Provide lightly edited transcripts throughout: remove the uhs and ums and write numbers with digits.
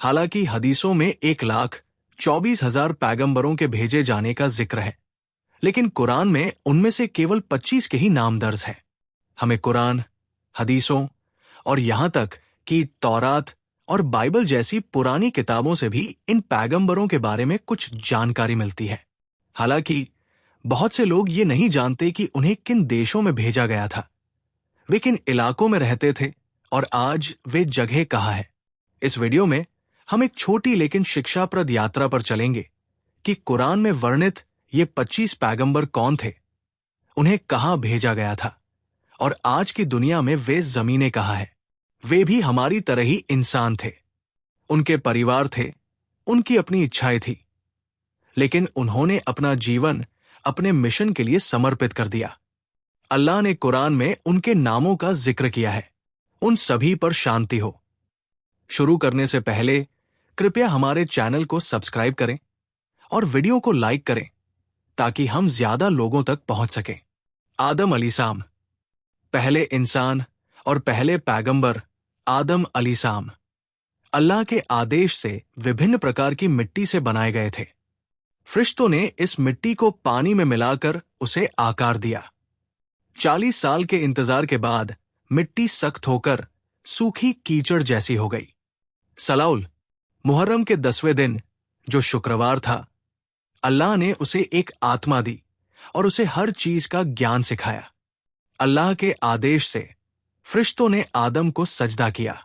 हालांकि हदीसों में 1,24,000 पैगंबरों के भेजे जाने का जिक्र है, लेकिन कुरान में उनमें से केवल 25 के ही नाम दर्ज हैं। हमें कुरान, हदीसों और यहां तक कि तौरात और बाइबल जैसी पुरानी किताबों से भी इन पैगंबरों के बारे में कुछ जानकारी मिलती है। हालांकि बहुत से लोग ये नहीं जानते कि उन्हें किन देशों में भेजा गया था, वे किन इलाकों में रहते थे और आज वे जगह कहाँ है। इस वीडियो में हम एक छोटी लेकिन शिक्षाप्रद यात्रा पर चलेंगे कि कुरान में वर्णित ये 25 पैगंबर कौन थे, उन्हें कहाँ भेजा गया था और आज की दुनिया में वे जमीनें कहाँ है। वे भी हमारी तरह ही इंसान थे, उनके परिवार थे, उनकी अपनी इच्छाएं थी, लेकिन उन्होंने अपना जीवन अपने मिशन के लिए समर्पित कर दिया। अल्लाह ने कुरान में उनके नामों का जिक्र किया है। उन सभी पर शांति हो। शुरू करने से पहले कृपया हमारे चैनल को सब्सक्राइब करें और वीडियो को लाइक करें ताकि हम ज्यादा लोगों तक पहुंच सकें। आदम अलैहिस्सलाम, पहले इंसान और पहले पैगंबर आदम अलैहिस्सलाम अल्लाह के आदेश से विभिन्न प्रकार की मिट्टी से बनाए गए थे। फरिश्तों ने इस मिट्टी को पानी में मिलाकर उसे आकार दिया। 40 साल के इंतजार के बाद मिट्टी सख्त होकर सूखी कीचड़ जैसी हो गई। सलाउल, मुहर्रम के 10वें दिन, जो शुक्रवार था, अल्लाह ने उसे एक आत्मा दी और उसे हर चीज का ज्ञान सिखाया। अल्लाह के आदेश से फरिश्तों ने आदम को सजदा किया,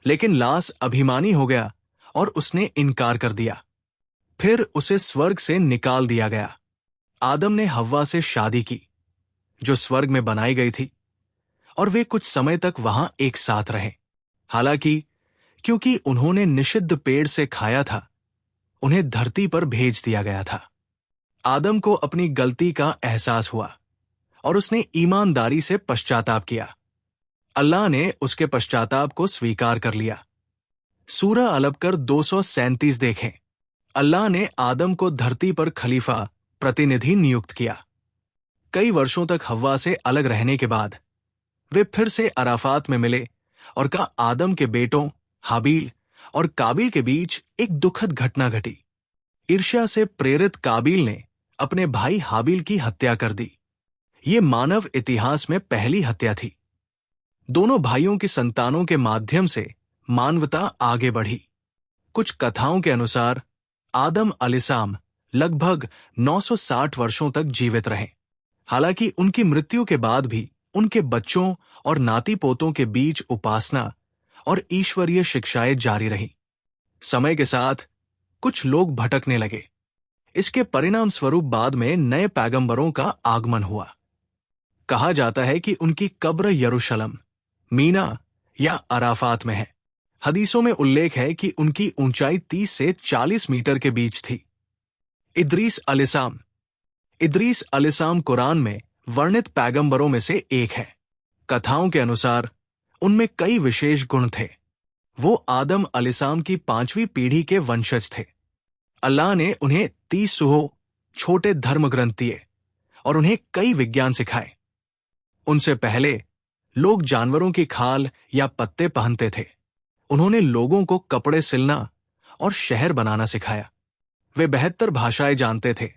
लेकिन लास अभिमानी हो गया और उसने इनकार कर दिया। फिर उसे स्वर्ग से निकाल दिया गया। आदम ने हव्वा से शादी की, जो स्वर्ग में बनाई गई थी, और वे कुछ समय तक वहां एक साथ रहे। हालांकि क्योंकि उन्होंने निषिद्ध पेड़ से खाया था, उन्हें धरती पर भेज दिया गया था। आदम को अपनी गलती का एहसास हुआ और उसने ईमानदारी से पश्चाताप किया। अल्लाह ने उसके पश्चाताप को स्वीकार कर लिया। सूरह अलबकर 237 देखें। अल्लाह ने आदम को धरती पर खलीफा, प्रतिनिधि नियुक्त किया। कई वर्षों तक हव्वा से अलग रहने के बाद वे फिर से अराफात में मिले और कहा आदम के बेटों हाबील और काबिल के बीच एक दुखद घटना घटी। ईर्ष्या से प्रेरित काबिल ने अपने भाई हाबील की हत्या कर दी। ये मानव इतिहास में पहली हत्या थी। दोनों भाइयों की संतानों के माध्यम से मानवता आगे बढ़ी। कुछ कथाओं के अनुसार आदम अलैहिस्सलाम लगभग 960 वर्षों तक जीवित रहे। हालांकि उनकी मृत्यु के बाद भी उनके बच्चों और नाती पोतों के बीच उपासना और ईश्वरीय शिक्षाएं जारी रही। समय के साथ कुछ लोग भटकने लगे। इसके परिणाम स्वरूप बाद में नए पैगंबरों का आगमन हुआ। कहा जाता है कि उनकी कब्र यरूशलेम, मीना या अराफात में है। हदीसों में उल्लेख है कि उनकी ऊंचाई 30 से 40 मीटर के बीच थी। इद्रीस अलैहिस्सलाम कुरान में वर्णित पैगंबरों में से एक है। कथाओं के अनुसार उनमें कई विशेष गुण थे। वो आदम अलैहिस्सलाम की 5वीं पीढ़ी के वंशज थे। अल्लाह ने उन्हें 30 सुहो छोटे धर्म ग्रंथ दिए और उन्हें कई विज्ञान सिखाए। उनसे पहले लोग जानवरों की खाल या पत्ते पहनते थे। उन्होंने लोगों को कपड़े सिलना और शहर बनाना सिखाया। वे 72 भाषाएं जानते थे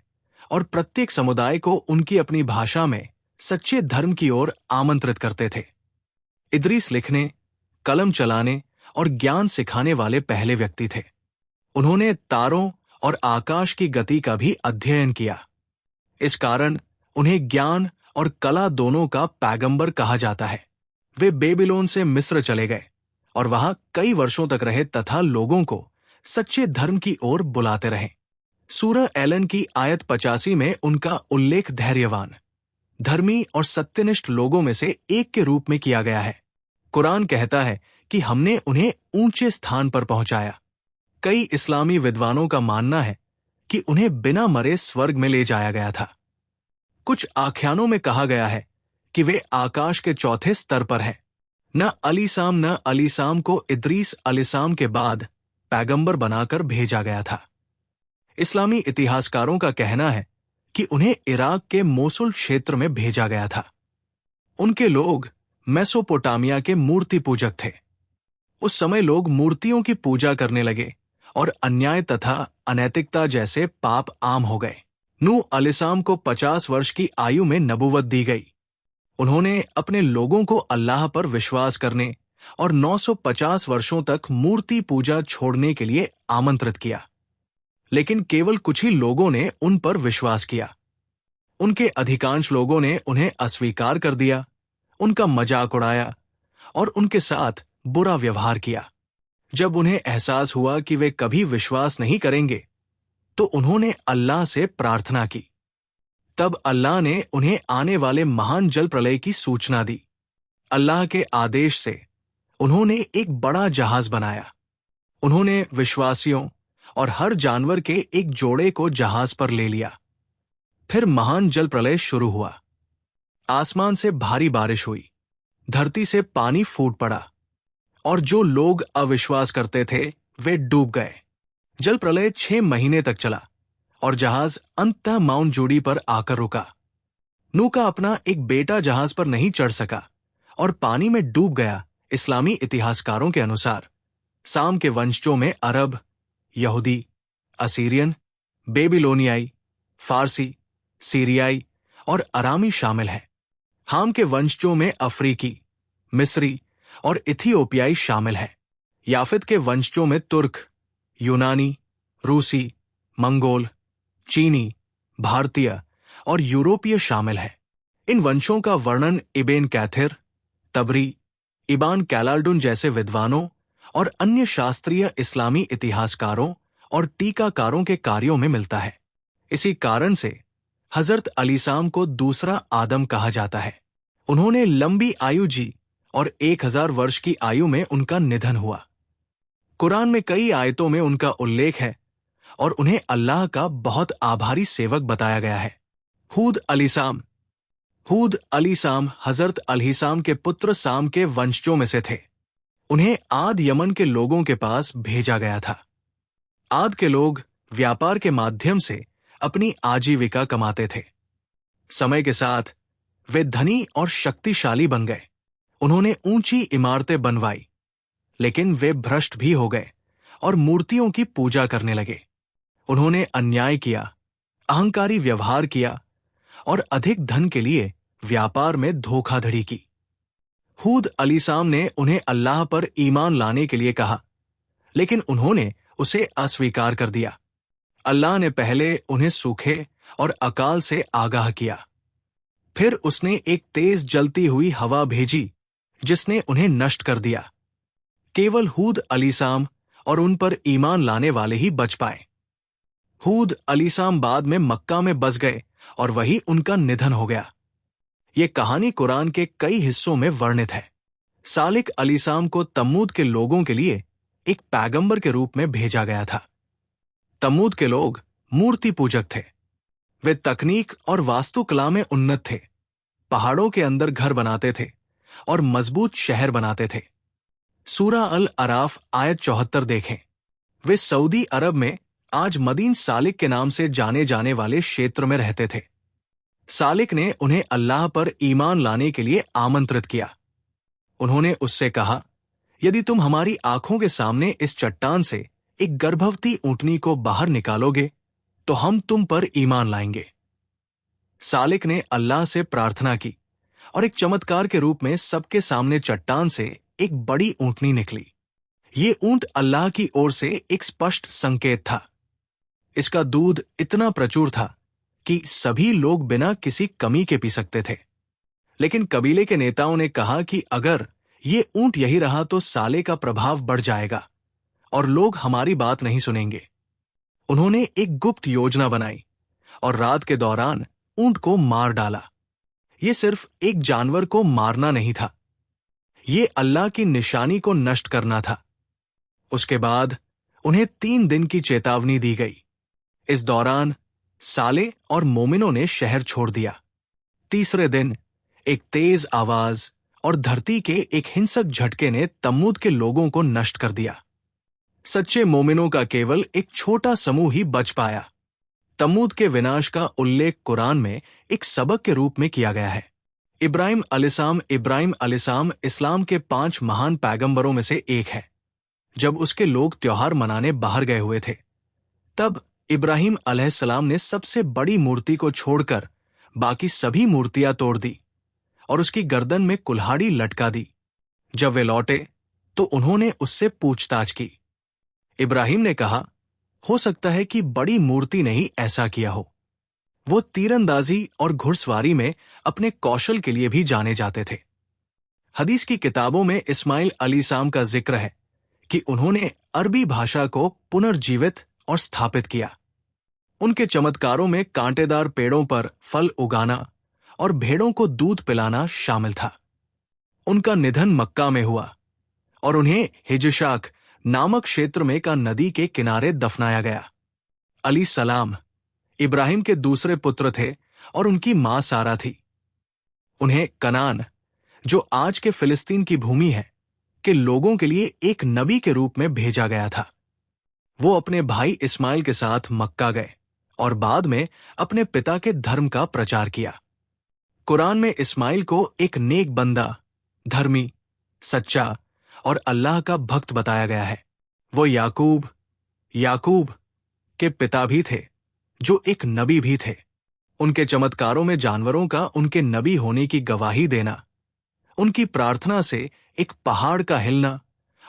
और प्रत्येक समुदाय को उनकी अपनी भाषा में सच्चे धर्म की ओर आमंत्रित करते थे। इद्रीस लिखने, कलम चलाने और ज्ञान सिखाने वाले पहले व्यक्ति थे। उन्होंने तारों और आकाश की गति का भी अध्ययन किया। इस कारण उन्हें ज्ञान और कला दोनों का पैगंबर कहा जाता है। वे बेबीलोन से मिस्र चले गए और वहां कई वर्षों तक रहे तथा लोगों को सच्चे धर्म की ओर बुलाते रहे। सूरह एलन की आयत 85 में उनका उल्लेख धैर्यवान, धर्मी और सत्यनिष्ठ लोगों में से एक के रूप में किया गया है। कुरान कहता है कि हमने उन्हें ऊंचे स्थान पर पहुंचाया। कई इस्लामी विद्वानों का मानना है कि उन्हें बिना मरे स्वर्ग में ले जाया गया था। कुछ आख्यानों में कहा गया है कि वे आकाश के चौथे स्तर पर हैं। न अलीसाम को इद्रीस अलैहिस्सलाम के बाद पैगंबर बनाकर भेजा गया था। इस्लामी इतिहासकारों का कहना है कि उन्हें इराक के मोसुल क्षेत्र में भेजा गया था। उनके लोग मेसोपोटामिया के मूर्ति पूजक थे। उस समय लोग मूर्तियों की पूजा करने लगे और अन्याय तथा अनैतिकता जैसे पाप आम हो गए। नूह अलैहिस्सलाम को 50 वर्ष की आयु में नबूवत दी गई। उन्होंने अपने लोगों को अल्लाह पर विश्वास करने और 950 वर्षों तक मूर्ति पूजा छोड़ने के लिए आमंत्रित किया। लेकिन केवल कुछ ही लोगों ने उन पर विश्वास किया। उनके अधिकांश लोगों ने उन्हें अस्वीकार कर दिया, उनका मजाक उड़ाया और उनके साथ बुरा व्यवहार किया। जब उन्हें एहसास हुआ कि वे कभी विश्वास नहीं करेंगे, तो उन्होंने अल्लाह से प्रार्थना की। तब अल्लाह ने उन्हें आने वाले महान जल प्रलय की सूचना दी। अल्लाह के आदेश से उन्होंने एक बड़ा जहाज बनाया। उन्होंने विश्वासियों और हर जानवर के एक जोड़े को जहाज पर ले लिया। फिर महान जल प्रलय शुरू हुआ। आसमान से भारी बारिश हुई, धरती से पानी फूट पड़ा और जो लोग अविश्वास करते थे वे डूब गए। जल प्रलय 6 महीने तक चला और जहाज अंततः माउंट जूडी पर आकर रुका। नूह का अपना एक बेटा जहाज पर नहीं चढ़ सका और पानी में डूब गया। इस्लामी इतिहासकारों के अनुसार साम के वंशजों में अरब, यहूदी, असीरियन, बेबीलोनियाई, फारसी, सीरियाई और अरामी शामिल हैं। हाम के वंशजों में अफ्रीकी, मिस्री और इथियोपियाई शामिल हैं। याफित के वंशजों में तुर्क, यूनानी, रूसी, मंगोल, चीनी, भारतीय और यूरोपीय शामिल हैं। इन वंशों का वर्णन इबन कैथिर, तबरी, इबान कैलाल्डुन जैसे विद्वानों और अन्य शास्त्रीय इस्लामी इतिहासकारों और टीकाकारों के कार्यों में मिलता है। इसी कारण से हजरत अलीसाम को दूसरा आदम कहा जाता है। उन्होंने लंबी आयु जी और 1000 वर्ष की आयु में उनका निधन हुआ। कुरान में कई आयतों में उनका उल्लेख है और उन्हें अल्लाह का बहुत आभारी सेवक बताया गया है। हूद अलीसाम हजरत अलहिसाम के पुत्र साम के वंशजों में से थे। उन्हें आद यमन के लोगों के पास भेजा गया था। आद के लोग व्यापार के माध्यम से अपनी आजीविका कमाते थे। समय के साथ वे धनी और शक्तिशाली बन गए। उन्होंने ऊंची इमारतें बनवाई, लेकिन वे भ्रष्ट भी हो गए और मूर्तियों की पूजा करने लगे। उन्होंने अन्याय किया, अहंकारी व्यवहार किया और अधिक धन के लिए व्यापार में धोखाधड़ी की। हूद अलीसाम ने उन्हें अल्लाह पर ईमान लाने के लिए कहा, लेकिन उन्होंने उसे अस्वीकार कर दिया। अल्लाह ने पहले उन्हें सूखे और अकाल से आगाह किया। फिर उसने एक तेज जलती हुई हवा भेजी जिसने उन्हें नष्ट कर दिया। केवल हूद अलीसाम और उन पर ईमान लाने वाले ही बच पाए। हूद अलीसाम बाद में मक्का में बस गए और वही उनका निधन हो गया। ये कहानी कुरान के कई हिस्सों में वर्णित है। सालिक अलीसाम को तम्मूद के लोगों के लिए एक पैगंबर के रूप में भेजा गया था। तम्मूद के लोग मूर्ति पूजक थे। वे तकनीक और वास्तुकला में उन्नत थे, पहाड़ों के अंदर घर बनाते थे और मजबूत शहर बनाते थे। सूरा अल अराफ आयत 74 देखें। वे सऊदी अरब में आज मदीन सालिक के नाम से जाने जाने वाले क्षेत्र में रहते थे। सालिक ने उन्हें अल्लाह पर ईमान लाने के लिए आमंत्रित किया। उन्होंने उससे कहा, यदि तुम हमारी आंखों के सामने इस चट्टान से एक गर्भवती ऊंटनी को बाहर निकालोगे तो हम तुम पर ईमान लाएंगे। सालिक ने अल्लाह से प्रार्थना की और एक चमत्कार के रूप में सबके सामने चट्टान से एक बड़ी ऊंटनी निकली। ये ऊंट अल्लाह की ओर से एक स्पष्ट संकेत था। इसका दूध इतना प्रचुर था कि सभी लोग बिना किसी कमी के पी सकते थे। लेकिन कबीले के नेताओं ने कहा कि अगर ये ऊंट यही रहा तो साले का प्रभाव बढ़ जाएगा और लोग हमारी बात नहीं सुनेंगे। उन्होंने एक गुप्त योजना बनाई और रात के दौरान ऊंट को मार डाला। ये सिर्फ एक जानवर को मारना नहीं था, ये अल्लाह की निशानी को नष्ट करना था। उसके बाद उन्हें 3 दिन की चेतावनी दी गई। इस दौरान साले और मोमिनों ने शहर छोड़ दिया। तीसरे दिन एक तेज आवाज और धरती के एक हिंसक झटके ने तम्मूद के लोगों को नष्ट कर दिया। सच्चे मोमिनों का केवल एक छोटा समूह ही बच पाया। तम्मूद के विनाश का उल्लेख कुरान में एक सबक के रूप में किया गया है। इब्राहिम अलैहिस्सलाम इस्लाम के 5 महान पैगंबरों में से एक है। जब उसके लोग त्योहार मनाने बाहर गए हुए थे, तब इब्राहिम अलैहिस्सलाम ने सबसे बड़ी मूर्ति को छोड़कर बाकी सभी मूर्तियां तोड़ दी और उसकी गर्दन में कुल्हाड़ी लटका दी। जब वे लौटे तो उन्होंने उससे पूछताछ की। इब्राहिम ने कहा, हो सकता है कि बड़ी मूर्ति ने ही ऐसा किया हो। वो तीरंदाजी और घुड़सवारी में अपने कौशल के लिए भी जाने जाते थे। हदीस की किताबों में इस्माइल अलैहिस्सलाम का जिक्र है कि उन्होंने अरबी भाषा को पुनर्जीवित और स्थापित किया। उनके चमत्कारों में कांटेदार पेड़ों पर फल उगाना और भेड़ों को दूध पिलाना शामिल था। उनका निधन मक्का में हुआ और उन्हें हिजशाक नामक क्षेत्र में का नदी के किनारे दफनाया गया। अली सलाम इब्राहिम के दूसरे पुत्र थे और उनकी मां सारा थी। उन्हें कनान, जो आज के फिलिस्तीन की भूमि है, के लोगों के लिए एक नबी के रूप में भेजा गया था। वो अपने भाई इस्माइल के साथ मक्का गए और बाद में अपने पिता के धर्म का प्रचार किया। कुरान में इस्माइल को एक नेक बंदा, धर्मी, सच्चा और अल्लाह का भक्त बताया गया है। वो याकूब के पिता भी थे, जो एक नबी भी थे। उनके चमत्कारों में जानवरों का उनके नबी होने की गवाही देना, उनकी प्रार्थना से एक पहाड़ का हिलना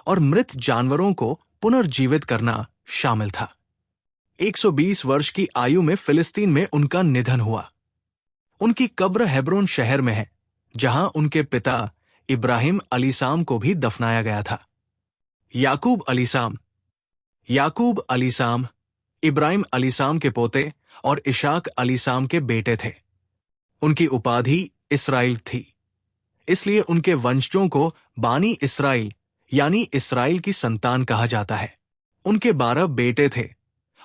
और मृत जानवरों को पुनर्जीवित करना शामिल था। 120 वर्ष की आयु में फिलिस्तीन में उनका निधन हुआ। उनकी कब्र हेब्रोन शहर में है, जहां उनके पिता इब्राहिम अलैहिस्सलाम को भी दफनाया गया था। याकूब अलैहिस्सलाम इब्राहिम अलैहिस्सलाम के पोते और इशाक अलैहिस्सलाम के बेटे थे। उनकी उपाधि इसराइल थी, इसलिए उनके वंशजों को बानी इसराइल यानी इसराइल की संतान कहा जाता है। उनके 12 बेटे थे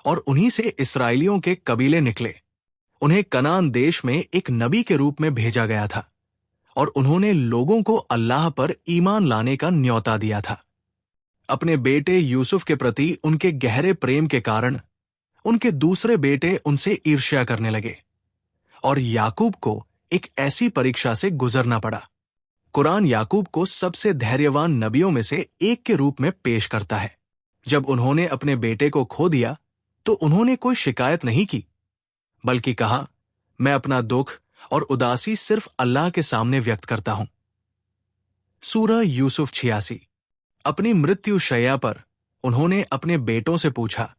और उन्हीं से इसराइलियों के कबीले निकले। उन्हें कनान देश में एक नबी के रूप में भेजा गया था और उन्होंने लोगों को अल्लाह पर ईमान लाने का न्योता दिया था। अपने बेटे यूसुफ के प्रति उनके गहरे प्रेम के कारण उनके दूसरे बेटे उनसे ईर्ष्या करने लगे और याकूब को एक ऐसी परीक्षा से गुजरना पड़ा। कुरान याकूब को सबसे धैर्यवान नबियों में से एक के रूप में पेश करता है। जब उन्होंने अपने बेटे को खो दिया तो उन्होंने कोई शिकायत नहीं की, बल्कि कहा, मैं अपना दुख और उदासी सिर्फ अल्लाह के सामने व्यक्त करता हूं। सूरह यूसुफ 86। अपनी मृत्यु शैया पर उन्होंने अपने बेटों से पूछा,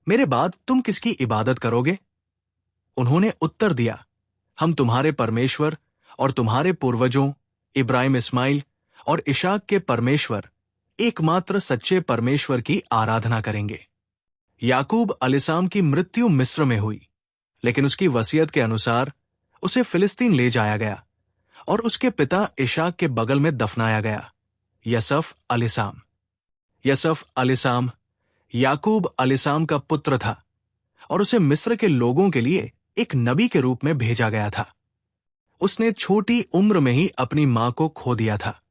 मेरे बाद तुम किसकी इबादत करोगे? उन्होंने उत्तर दिया, हम तुम्हारे परमेश्वर और तुम्हारे पूर्वजों इब्राहिम, इस्माइल और इशाक के परमेश्वर, एकमात्र सच्चे परमेश्वर की आराधना करेंगे। याकूब अलैहिस्सलाम की मृत्यु मिस्र में हुई, लेकिन उसकी वसीयत के अनुसार उसे फिलिस्तीन ले जाया गया और उसके पिता इशाक के बगल में दफनाया गया। यसफ अलैहिस्सलाम याकूब अलैहिस्सलाम का पुत्र था और उसे मिस्र के लोगों के लिए एक नबी के रूप में भेजा गया था। उसने छोटी उम्र में ही अपनी मां को खो दिया था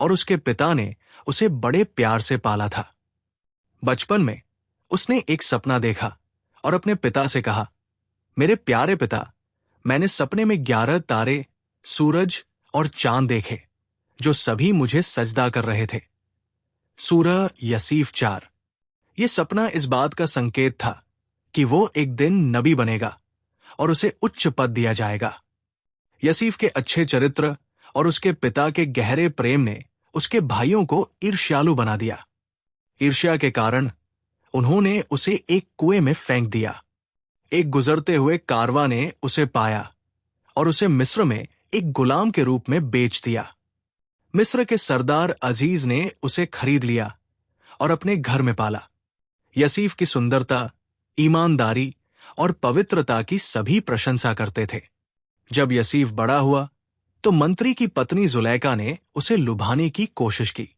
और उसके पिता ने उसे बड़े प्यार से पाला था। बचपन में उसने एक सपना देखा और अपने पिता से कहा, मेरे प्यारे पिता, मैंने सपने में 11 तारे, सूरज और चांद देखे जो सभी मुझे सजदा कर रहे थे। सूरह यसीफ 4। यह सपना इस बात का संकेत था कि वो एक दिन नबी बनेगा और उसे उच्च पद दिया जाएगा। यसीफ के अच्छे चरित्र और उसके पिता के गहरे प्रेम ने उसके भाइयों को ईर्ष्यालु बना दिया। ईर्ष्या के कारण उन्होंने उसे एक कुएं में फेंक दिया। एक गुजरते हुए कारवां ने उसे पाया और उसे मिस्र में एक गुलाम के रूप में बेच दिया। मिस्र के सरदार अजीज ने उसे खरीद लिया और अपने घर में पाला। यसीफ की सुंदरता, ईमानदारी और पवित्रता की सभी प्रशंसा करते थे। जब यसीफ बड़ा हुआ तो मंत्री की पत्नी जुलैका ने उसे लुभाने की कोशिश की,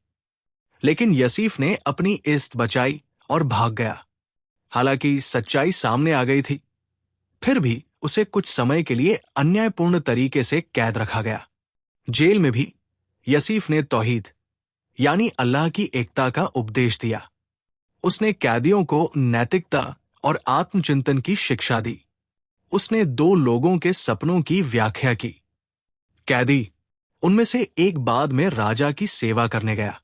लेकिन यसीफ ने अपनी इज्जत बचाई और भाग गया। हालांकि सच्चाई सामने आ गई थी, फिर भी उसे कुछ समय के लिए अन्यायपूर्ण तरीके से कैद रखा गया। जेल में भी यसीफ ने तौहीद यानी अल्लाह की एकता का उपदेश दिया। उसने कैदियों को नैतिकता और आत्मचिंतन की शिक्षा दी। उसने 2 लोगों के सपनों की व्याख्या की। कैदी, उनमें से एक बाद में राजा की सेवा करने गया।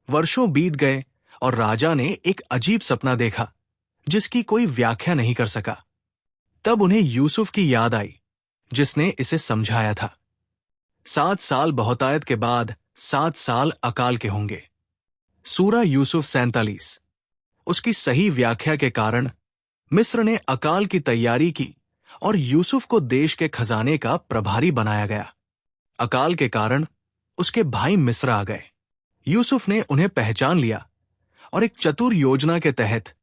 वर्षों बीत गए और राजा ने एक अजीब सपना देखा जिसकी कोई व्याख्या नहीं कर सका। तब उन्हें यूसुफ की याद आई जिसने इसे समझाया था। 7 साल बहुतायत के बाद 7 साल अकाल के होंगे। सूरा यूसुफ 47। उसकी सही व्याख्या के कारण मिस्र ने अकाल की तैयारी की और यूसुफ को देश के खजाने का प्रभारी बनाया गया। अकाल के कारण उसके भाई मिस्र आ गए। यूसुफ ने उन्हें पहचान लिया और एक चतुर योजना के तहत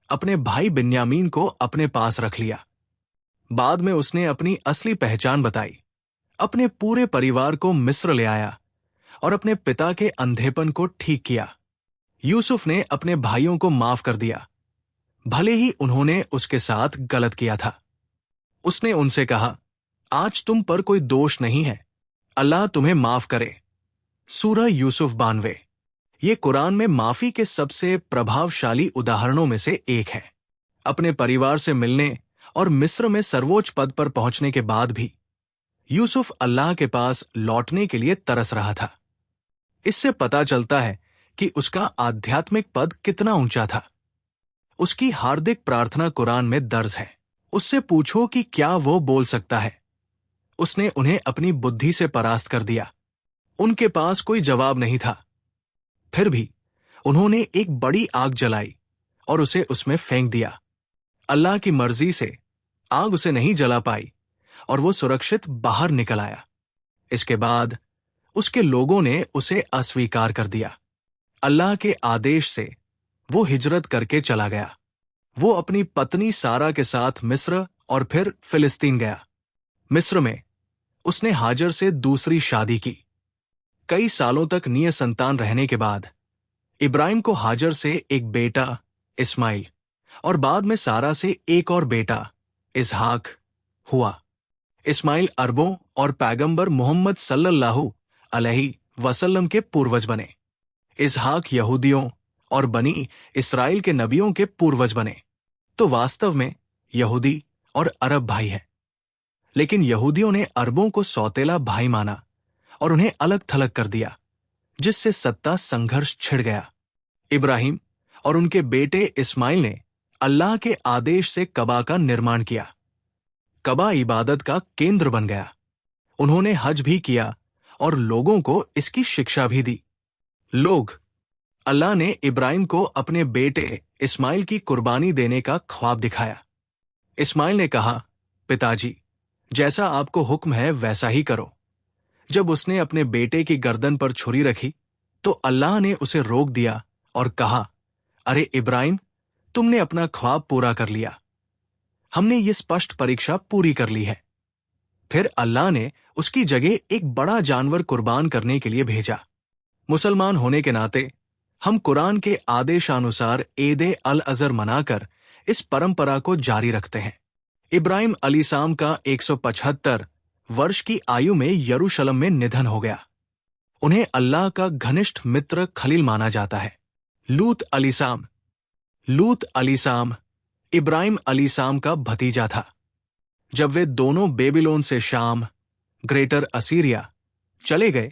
अपने भाई बिन्यामीन को अपने पास रख लिया। बाद में उसने अपनी असली पहचान बताई, अपने पूरे परिवार को मिस्र ले आया और अपने पिता के अंधेपन को ठीक किया। यूसुफ ने अपने भाइयों को माफ कर दिया, भले ही उन्होंने उसके साथ गलत किया था। उसने उनसे कहा, आज तुम पर कोई दोष नहीं है, अल्लाह तुम्हें माफ करे। सूरह यूसुफ 92। ये कुरान में माफी के सबसे प्रभावशाली उदाहरणों में से एक है। अपने परिवार से मिलने और मिस्र में सर्वोच्च पद पर पहुंचने के बाद भी यूसुफ अल्लाह के पास लौटने के लिए तरस रहा था। इससे पता चलता है कि उसका आध्यात्मिक पद कितना ऊंचा था। उसकी हार्दिक प्रार्थना कुरान में दर्ज है। उससे पूछो कि क्या वो बोल सकता है। उसने उन्हें अपनी बुद्धि से परास्त कर दिया। उनके पास कोई जवाब नहीं था। फिर भी उन्होंने एक बड़ी आग जलाई और उसे उसमें फेंक दिया। अल्लाह की मर्जी से आग उसे नहीं जला पाई और वो सुरक्षित बाहर निकल आया। इसके बाद उसके लोगों ने उसे अस्वीकार कर दिया। अल्लाह के आदेश से वो हिजरत करके चला गया। वो अपनी पत्नी सारा के साथ मिस्र और फिर फिलिस्तीन गया। मिस्र में उसने हाजर से दूसरी शादी की। कई सालों तक निःसंतान रहने के बाद इब्राहिम को हाजर से एक बेटा इस्माइल और बाद में सारा से एक और बेटा इसहाक हुआ। इस्माइल अरबों और पैगंबर मोहम्मद सल्लल्लाहु अलैहि वसल्लम के पूर्वज बने। इसहाक यहूदियों और बनी इस्राएल के नबियों के पूर्वज बने। तो वास्तव में यहूदी और अरब भाई हैं। लेकिन यहूदियों ने अरबों को सौतेला भाई माना और उन्हें अलग थलग कर दिया, जिससे सत्ता संघर्ष छिड़ गया। इब्राहिम और उनके बेटे इस्माइल ने अल्लाह के आदेश से कबा का निर्माण किया। कबा इबादत का केंद्र बन गया। उन्होंने हज भी किया और लोगों को इसकी शिक्षा भी दी। अल्लाह ने इब्राहिम को अपने बेटे इस्माइल की कुर्बानी देने का ख्वाब दिखाया। इस्माइल ने कहा, पिताजी, जैसा आपको हुक्म है वैसा ही करो। जब उसने अपने बेटे की गर्दन पर छुरी रखी तो अल्लाह ने उसे रोक दिया और कहा, अरे इब्राहिम, तुमने अपना ख्वाब पूरा कर लिया। हमने ये स्पष्ट परीक्षा पूरी कर ली है। फिर अल्लाह ने उसकी जगह एक बड़ा जानवर कुर्बान करने के लिए भेजा। मुसलमान होने के नाते हम कुरान के आदेशानुसार ईद अल अजहर मनाकर इस परंपरा को जारी रखते हैं। इब्राहिम अलैहिस्सलाम का 175 वर्ष की आयु में यरूशलेम में निधन हो गया। उन्हें अल्लाह का घनिष्ठ मित्र खलील माना जाता है। लूत अलैहिस्सलाम इब्राहिम अलैहिस्सलाम का भतीजा था। जब वे दोनों बेबीलोन से शाम, ग्रेटर असीरिया चले गए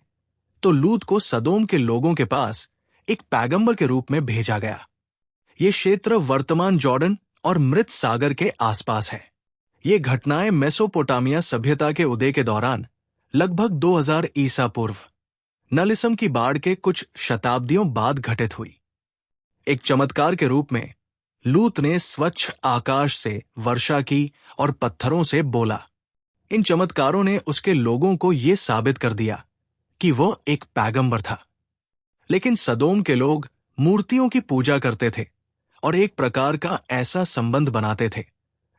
तो लूत को सदोम के लोगों के पास एक पैगंबर के रूप में भेजा गया। ये क्षेत्र वर्तमान जॉर्डन और मृत सागर के आसपास है। ये घटनाएं मेसोपोटामिया सभ्यता के उदय के दौरान लगभग 2000 ईसा पूर्व नलिसम की बाढ़ के कुछ शताब्दियों बाद घटित हुई। एक चमत्कार के रूप में लूत ने स्वच्छ आकाश से वर्षा की और पत्थरों से बोला। इन चमत्कारों ने उसके लोगों को यह साबित कर दिया कि वो एक पैगंबर था। लेकिन सदोम के लोग मूर्तियों की पूजा करते थे और एक प्रकार का ऐसा संबंध बनाते थे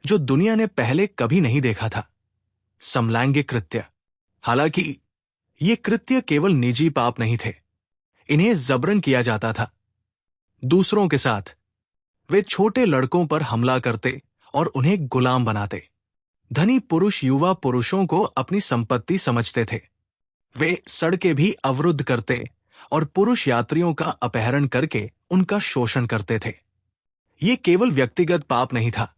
जो दुनिया ने पहले कभी नहीं देखा था, समलैंगिक कृत्य। हालांकि ये कृत्य केवल निजी पाप नहीं थे, इन्हें जबरन किया जाता था। दूसरों के साथ वे छोटे लड़कों पर हमला करते और उन्हें गुलाम बनाते। धनी पुरुष युवा पुरुषों को अपनी संपत्ति समझते थे। वे सड़कें भी अवरुद्ध करते और पुरुष यात्रियों का अपहरण करके उनका शोषण करते थे। ये केवल व्यक्तिगत पाप नहीं था,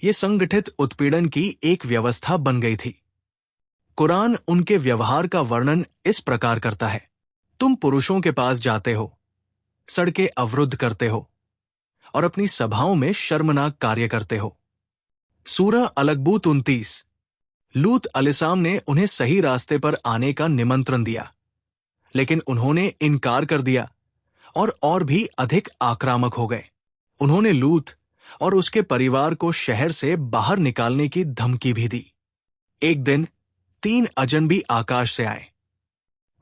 ये संगठित उत्पीड़न की एक व्यवस्था बन गई थी। कुरान उनके व्यवहार का वर्णन इस प्रकार करता है, तुम पुरुषों के पास जाते हो, सड़कें अवरुद्ध करते हो और अपनी सभाओं में शर्मनाक कार्य करते हो। सूरह अलकबूत 29। लूत अलैहिस्सलाम ने उन्हें सही रास्ते पर आने का निमंत्रण दिया, लेकिन उन्होंने इनकार कर दिया और भी अधिक आक्रामक हो गए। उन्होंने लूत और उसके परिवार को शहर से बाहर निकालने की धमकी भी दी। एक दिन 3 अजनबी आकाश से आए।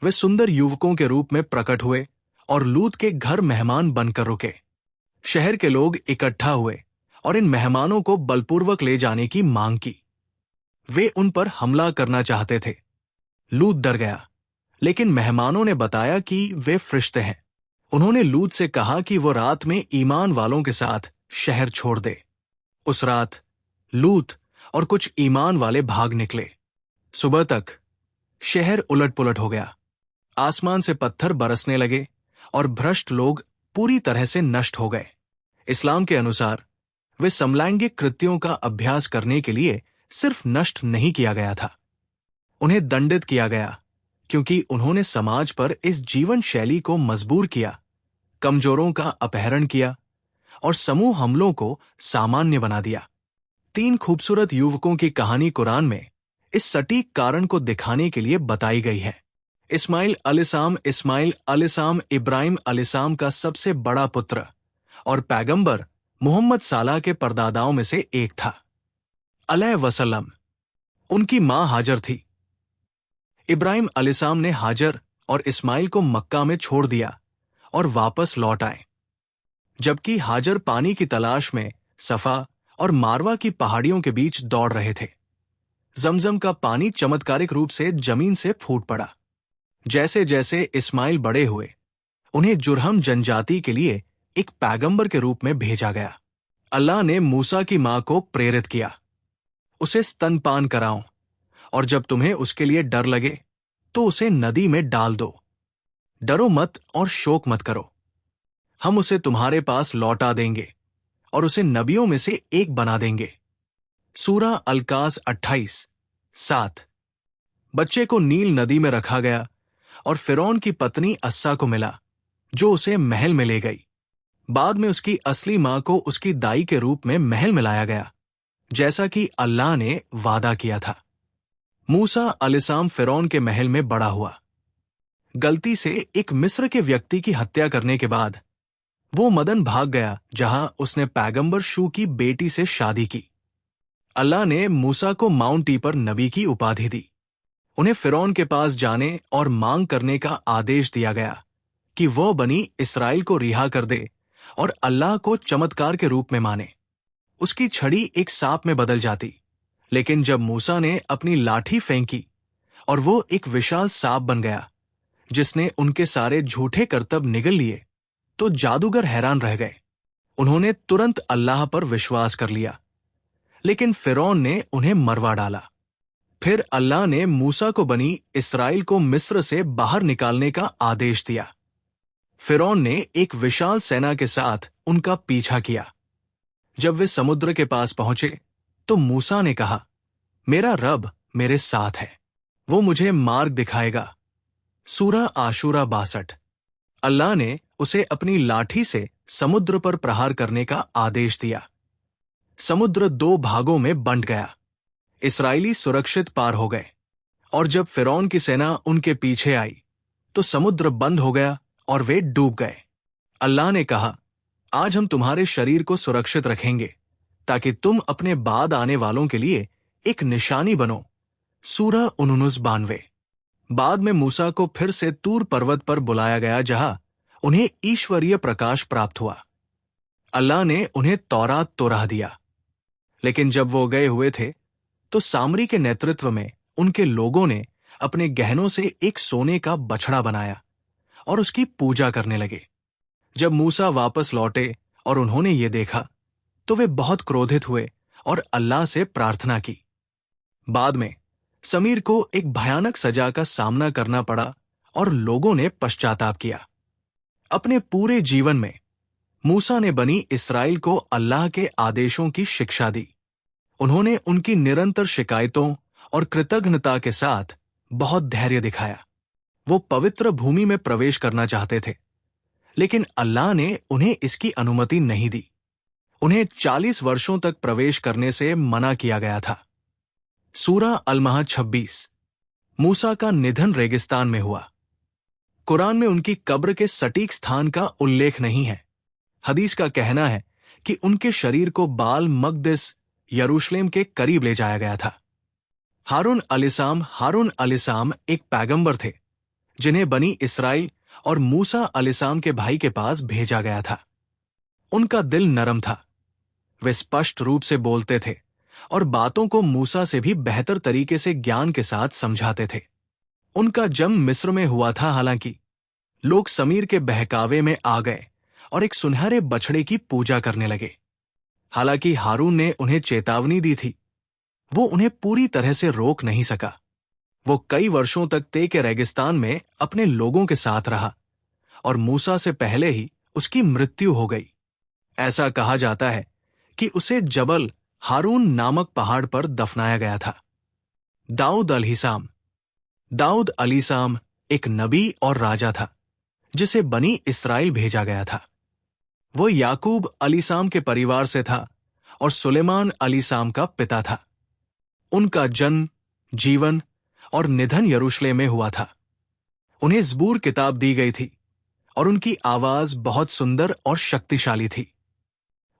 वे सुंदर युवकों के रूप में प्रकट हुए और लूत के घर मेहमान बनकर रुके। शहर के लोग इकट्ठा हुए और इन मेहमानों को बलपूर्वक ले जाने की मांग की। वे उन पर हमला करना चाहते थे। लूत डर गया, लेकिन मेहमानों ने बताया कि वे फरिश्ते हैं। उन्होंने लूत से कहा कि वो रात में ईमान वालों के साथ शहर छोड़ दे। उस रात लूत और कुछ ईमान वाले भाग निकले। सुबह तक शहर उलट-पुलट हो गया। आसमान से पत्थर बरसने लगे और भ्रष्ट लोग पूरी तरह से नष्ट हो गए। इस्लाम के अनुसार वे समलैंगिक कृत्यों का अभ्यास करने के लिए सिर्फ नष्ट नहीं किया गया था, उन्हें दंडित किया गया, क्योंकि उन्होंने समाज पर इस जीवन शैली को मजबूर किया, कमजोरों का अपहरण किया और समूह हमलों को सामान्य बना दिया। 3 खूबसूरत युवकों की कहानी कुरान में इस सटीक कारण को दिखाने के लिए बताई गई है। इस्माइल अलैहिस्सलाम इब्राहिम अलैहिस्सलाम का सबसे बड़ा पुत्र और पैगंबर मोहम्मद साला के परदादाओं में से एक था। अलैहि वसल्लम। उनकी मां हाजर थी। इब्राहिम अलैहिस्सलाम ने हाजर और इस्माइल को मक्का में छोड़ दिया और वापस लौट आए। जबकि हाजर पानी की तलाश में सफा और मारवा की पहाड़ियों के बीच दौड़ रहे थे। जमजम का पानी चमत्कारिक रूप से जमीन से फूट पड़ा। जैसे जैसे इस्माइल बड़े हुए, उन्हें जुरहम जनजाति के लिए एक पैगंबर के रूप में भेजा गया। अल्लाह ने मूसा की मां को प्रेरित किया, उसे स्तनपान कराओ और जब तुम्हें उसके लिए डर लगे तो उसे नदी में डाल दो। डरो मत और शोक मत करो, हम उसे तुम्हारे पास लौटा देंगे और उसे नबियों में से एक बना देंगे। सूरह अल-कास 28:7। बच्चे को नील नदी में रखा गया और फिरौन की पत्नी अस्सा को मिला, जो उसे महल में ले गई। बाद में उसकी असली मां को उसकी दाई के रूप में महल में लाया गया, जैसा कि अल्लाह ने वादा किया था। मूसा अलैहिस्सलाम फिरौन के महल में बड़ा हुआ। गलती से एक मिस्र के व्यक्ति की हत्या करने के बाद वो मदन भाग गया, जहां उसने पैगंबर शू की बेटी से शादी की। अल्लाह ने मूसा को माउंट ई पर नबी की उपाधि दी। उन्हें फिरौन के पास जाने और मांग करने का आदेश दिया गया कि वह बनी इस्राएल को रिहा कर दे और अल्लाह को चमत्कार के रूप में माने। उसकी छड़ी एक सांप में बदल जाती, लेकिन जब मूसा ने अपनी लाठी फेंकी और वो एक विशाल सांप बन गया जिसने उनके सारे झूठे करतब निगल लिए, तो जादूगर हैरान रह गए। उन्होंने तुरंत अल्लाह पर विश्वास कर लिया, लेकिन फिरौन ने उन्हें मरवा डाला। फिर अल्लाह ने मूसा को बनी इस्राएल को मिस्र से बाहर निकालने का आदेश दिया। फिरौन ने एक विशाल सेना के साथ उनका पीछा किया। जब वे समुद्र के पास पहुंचे तो मूसा ने कहा, मेरा रब मेरे साथ है, वो मुझे मार्ग दिखाएगा। सूरह आशूरा 62। अल्लाह ने उसे अपनी लाठी से समुद्र पर प्रहार करने का आदेश दिया। समुद्र 2 भागों में बंट गया। इस्राएली सुरक्षित पार हो गए, और जब फिरौन की सेना उनके पीछे आई तो समुद्र बंद हो गया और वे डूब गए। अल्लाह ने कहा, आज हम तुम्हारे शरीर को सुरक्षित रखेंगे ताकि तुम अपने बाद आने वालों के लिए एक निशानी बनो। सूरह 92। बाद में मूसा को फिर से तूर पर्वत पर बुलाया गया, जहां उन्हें ईश्वरीय प्रकाश प्राप्त हुआ। अल्लाह ने उन्हें तौरात तोराह दिया, लेकिन जब वो गए हुए थे तो सामरी के नेतृत्व में उनके लोगों ने अपने गहनों से एक सोने का बछड़ा बनाया और उसकी पूजा करने लगे। जब मूसा वापस लौटे और उन्होंने ये देखा तो वे बहुत क्रोधित हुए और अल्लाह से प्रार्थना की। बाद में समीर को एक भयानक सजा का सामना करना पड़ा और लोगों ने पश्चाताप किया। अपने पूरे जीवन में मूसा ने बनी इस्राएल को अल्लाह के आदेशों की शिक्षा दी। उन्होंने उनकी निरंतर शिकायतों और कृतज्ञता के साथ बहुत धैर्य दिखाया। वो पवित्र भूमि में प्रवेश करना चाहते थे, लेकिन अल्लाह ने उन्हें इसकी अनुमति नहीं दी। उन्हें 40 वर्षों तक प्रवेश करने से मना किया गया था। सूरा अल-महद 26। मूसा का निधन रेगिस्तान में हुआ। कुरान में उनकी कब्र के सटीक स्थान का उल्लेख नहीं है। हदीस का कहना है कि उनके शरीर को बाल मकदिस यरूशलेम के करीब ले जाया गया था। हारून अलैहिस्सलाम एक पैगंबर थे जिन्हें बनी इस्राइल और मूसा अलैहिस्सलाम के भाई के पास भेजा गया था। उनका दिल नरम था। वे स्पष्ट रूप से बोलते थे और बातों को मूसा से भी बेहतर तरीके से ज्ञान के साथ समझाते थे। उनका जन्म मिस्र में हुआ था। हालांकि लोग समीर के बहकावे में आ गए और एक सुनहरे बछड़े की पूजा करने लगे। हालांकि हारून ने उन्हें चेतावनी दी थी, वो उन्हें पूरी तरह से रोक नहीं सका। वो कई वर्षों तक ते के रेगिस्तान में अपने लोगों के साथ रहा और मूसा से पहले ही उसकी मृत्यु हो गई। ऐसा कहा जाता है कि उसे जबल हारून नामक पहाड़ पर दफनाया गया था। दाऊद अलैहिस्सलाम एक नबी और राजा था जिसे बनी इस्राइल भेजा गया था। वो याकूब अलैहिस्सलाम के परिवार से था और सुलेमान अलैहिस्सलाम का पिता था। उनका जन्म, जीवन और निधन यरूशलेम में हुआ था। उन्हें ज़बूर किताब दी गई थी और उनकी आवाज बहुत सुंदर और शक्तिशाली थी।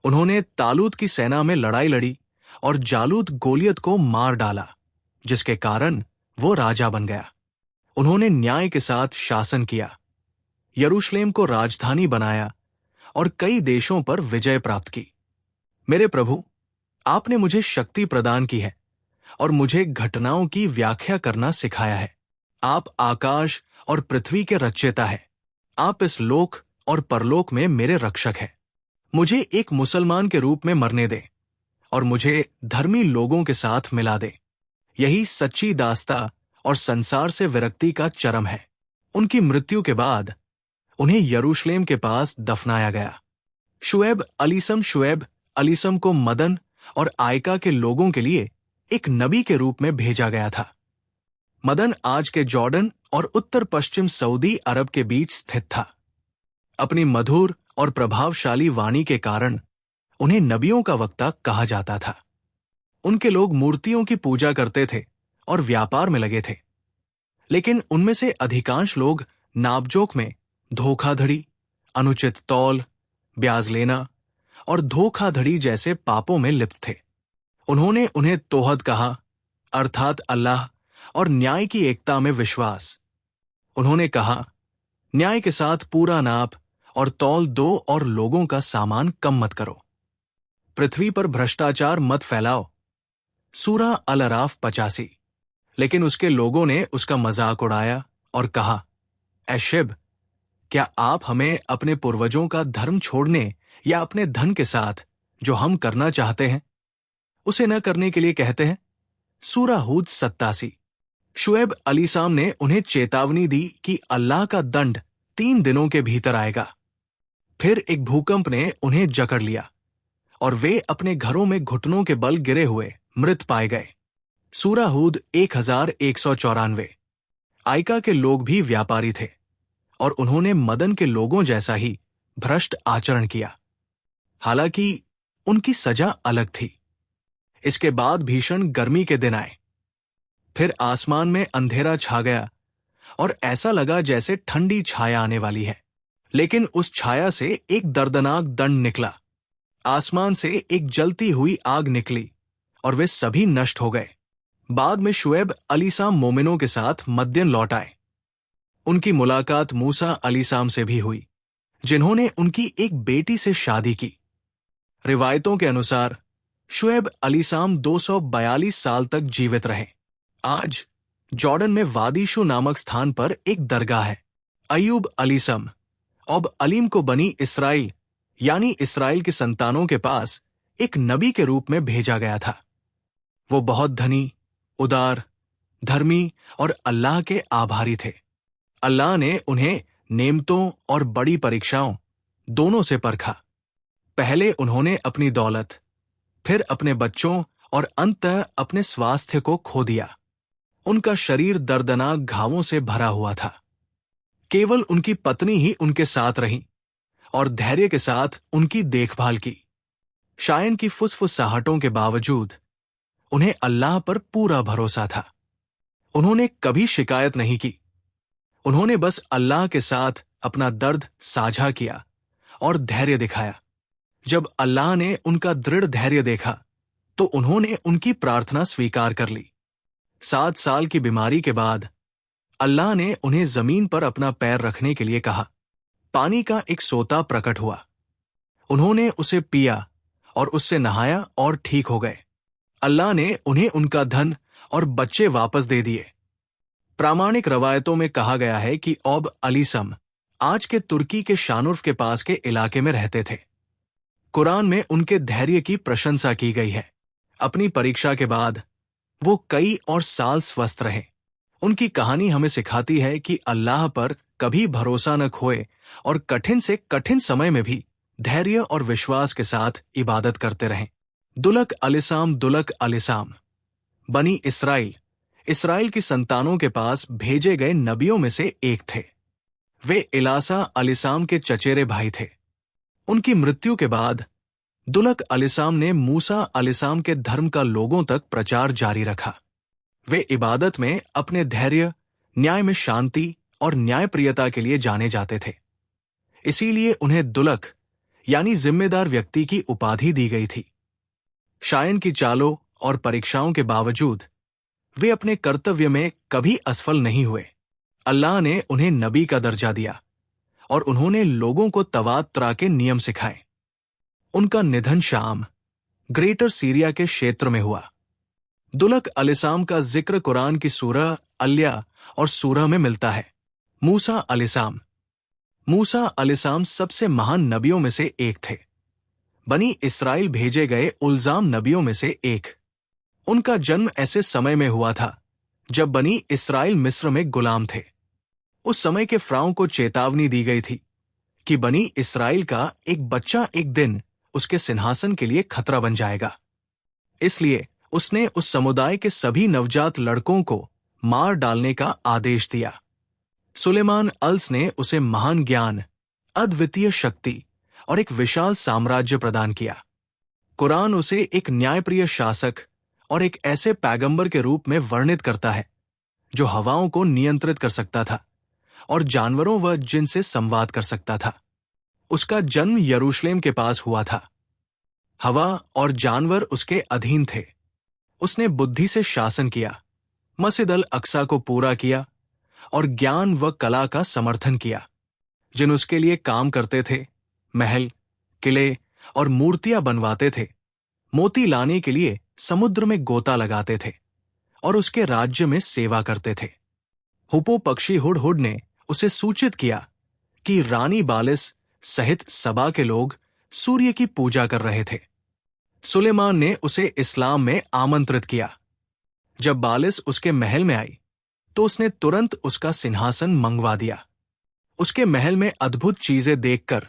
उन्होंने तालूत की सेना में लड़ाई लड़ी और जालूत गोलियत को मार डाला, जिसके कारण वो राजा बन गया। उन्होंने न्याय के साथ शासन किया, यरूशलेम को राजधानी बनाया और कई देशों पर विजय प्राप्त की। मेरे प्रभु, आपने मुझे शक्ति प्रदान की है और मुझे घटनाओं की व्याख्या करना सिखाया है। आप आकाश और पृथ्वी के रचयिता हैं। आप इस लोक और परलोक में मेरे रक्षक हैं। मुझे एक मुसलमान के रूप में मरने दें और मुझे धर्मी लोगों के साथ मिला दें। यही सच्ची दास्ता और संसार से विरक्ति का चरम है। उनकी मृत्यु के बाद उन्हें यरूशलेम के पास दफनाया गया। शुएब अलैहिस्सलाम को मदन और आयका के लोगों के लिए एक नबी के रूप में भेजा गया था। मदन आज के जॉर्डन और उत्तर पश्चिम सऊदी अरब के बीच स्थित था। अपनी मधुर और प्रभावशाली वाणी के कारण उन्हें नबियों का वक्ता कहा जाता था। उनके लोग मूर्तियों की पूजा करते थे और व्यापार में लगे थे, लेकिन उनमें से अधिकांश लोग नापजोक में धोखाधड़ी, अनुचित तौल, ब्याज लेना और धोखाधड़ी जैसे पापों में लिप्त थे। उन्होंने उन्हें तोहद कहा, अर्थात अल्लाह और न्याय की एकता में विश्वास। उन्होंने कहा, न्याय के साथ पूरा नाप और तौल दो और लोगों का सामान कम मत करो। पृथ्वी पर भ्रष्टाचार मत फैलाओ। सूरा अल-अराफ 85। लेकिन उसके लोगों ने उसका मजाक उड़ाया और कहा, ऐ शिब, क्या आप हमें अपने पूर्वजों का धर्म छोड़ने या अपने धन के साथ जो हम करना चाहते हैं उसे न करने के लिए कहते हैं? सूरा हूद 87। शुएब अलैहिस्सलाम ने उन्हें चेतावनी दी कि अल्लाह का दंड 3 दिनों के भीतर आएगा। फिर एक भूकंप ने उन्हें जकड़ लिया और वे अपने घरों में घुटनों के बल गिरे हुए मृत पाए गए। सूरा हूद 1194। आयका के लोग भी व्यापारी थे और उन्होंने मदन के लोगों जैसा ही भ्रष्ट आचरण किया। हालांकि उनकी सजा अलग थी। इसके बाद भीषण गर्मी के दिन आए। फिर आसमान में अंधेरा छा गया और ऐसा लगा जैसे ठंडी छाया आने वाली है। लेकिन उस छाया से एक दर्दनाक दंड निकला। आसमान से एक जलती हुई आग निकली और वे सभी नष्ट हो गए। बाद में शुएब अलैहिस्सलाम मोमिनों के साथ मद्यन लौट आए। उनकी मुलाकात मूसा अलैहिस्सलाम से भी हुई, जिन्होंने उनकी एक बेटी से शादी की। रिवायतों के अनुसार शुएब अलैहिस्सलाम 242 साल तक जीवित रहे। आज जॉर्डन में वादीशु नामक स्थान पर एक दरगाह है। अय्यूब अलैहिस्सलाम अब अलीम को बनी इस्राइल यानी इस्राइल के संतानों के पास एक नबी के रूप में भेजा गया था। वो बहुत धनी, उदार, धर्मी और अल्लाह के आभारी थे। अल्लाह ने उन्हें नेमतों और बड़ी परीक्षाओं दोनों से परखा। पहले उन्होंने अपनी दौलत, फिर अपने बच्चों और अंततः अपने स्वास्थ्य को खो दिया। उनका शरीर दर्दनाक घावों से भरा हुआ था। केवल उनकी पत्नी ही उनके साथ रही और धैर्य के साथ उनकी देखभाल की। शायन की फुसफुसाहटों के बावजूद उन्हें अल्लाह पर पूरा भरोसा था। उन्होंने कभी शिकायत नहीं की। उन्होंने बस अल्लाह के साथ अपना दर्द साझा किया और धैर्य दिखाया। जब अल्लाह ने उनका दृढ़ धैर्य देखा तो उन्होंने उनकी प्रार्थना स्वीकार कर ली। 7 साल की बीमारी के बाद अल्लाह ने उन्हें जमीन पर अपना पैर रखने के लिए कहा। पानी का एक सोता प्रकट हुआ। उन्होंने उसे पिया और उससे नहाया और ठीक हो गए। अल्लाह ने उन्हें उनका धन और बच्चे वापस दे दिए। प्रामाणिक रवायतों में कहा गया है कि औब अलीसम आज के तुर्की के शानुर्फ के पास के इलाके में रहते थे। कुरान में उनके धैर्य की प्रशंसा की गई है। अपनी परीक्षा के बाद वो कई और साल स्वस्थ रहे। उनकी कहानी हमें सिखाती है कि अल्लाह पर कभी भरोसा न खोए और कठिन से कठिन समय में भी धैर्य और विश्वास के साथ इबादत करते रहें। दुलक अलिसाम बनी इसराइल की संतानों के पास भेजे गए नबियों में से एक थे। वे इलासा अलिसाम के चचेरे भाई थे। उनकी मृत्यु के बाद दुलक अलिसाम ने मूसा अलिसाम के धर्म का लोगों तक प्रचार जारी रखा। वे इबादत में अपने धैर्य, न्याय में शांति और न्यायप्रियता के लिए जाने जाते थे। इसीलिए उन्हें दुलक यानी जिम्मेदार व्यक्ति की उपाधि दी गई थी। शायन की चालों और परीक्षाओं के बावजूद वे अपने कर्तव्य में कभी असफल नहीं हुए। अल्लाह ने उन्हें नबी का दर्जा दिया और उन्होंने लोगों को तवात त्रा के नियम सिखाए। उनका निधन शाम, ग्रेटर सीरिया के क्षेत्र में हुआ। दुलक अलिसाम का जिक्र कुरान की सूरह अल्या और सूरह में मिलता है। मूसा अलिसाम सबसे महान नबियों में से एक थे। बनी इसराइल भेजे गए उल्जाम नबियों में से एक। उनका जन्म ऐसे समय में हुआ था जब बनी इसराइल मिस्र में गुलाम थे। उस समय के फ़िरौन को चेतावनी दी गई थी कि बनी इसराइल का एक बच्चा एक दिन उसके सिंहासन के लिए खतरा बन जाएगा। इसलिए उसने उस समुदाय के सभी नवजात लड़कों को मार डालने का आदेश दिया। सुलेमान अल्स ने उसे महान ज्ञान, अद्वितीय शक्ति और एक विशाल साम्राज्य प्रदान किया। कुरान उसे एक न्यायप्रिय शासक और एक ऐसे पैगंबर के रूप में वर्णित करता है जो हवाओं को नियंत्रित कर सकता था और जानवरों व जिनसे संवाद कर सकता था। उसका जन्म यरूशलेम के पास हुआ था। हवा और जानवर उसके अधीन थे। उसने बुद्धि से शासन किया, मस्जिद अल अक्सा को पूरा किया और ज्ञान व कला का समर्थन किया। जिन उसके लिए काम करते थे, महल, किले और मूर्तियां बनवाते थे, मोती लाने के लिए समुद्र में गोता लगाते थे और उसके राज्य में सेवा करते थे। हुपो पक्षी हुडहुड ने उसे सूचित किया कि रानी बालिस सहित सबा के लोग सूर्य की पूजा कर रहे थे। सुलेमान ने उसे इस्लाम में आमंत्रित किया। जब बालिस उसके महल में आई तो उसने तुरंत उसका सिंहासन मंगवा दिया। उसके महल में अद्भुत चीजें देखकर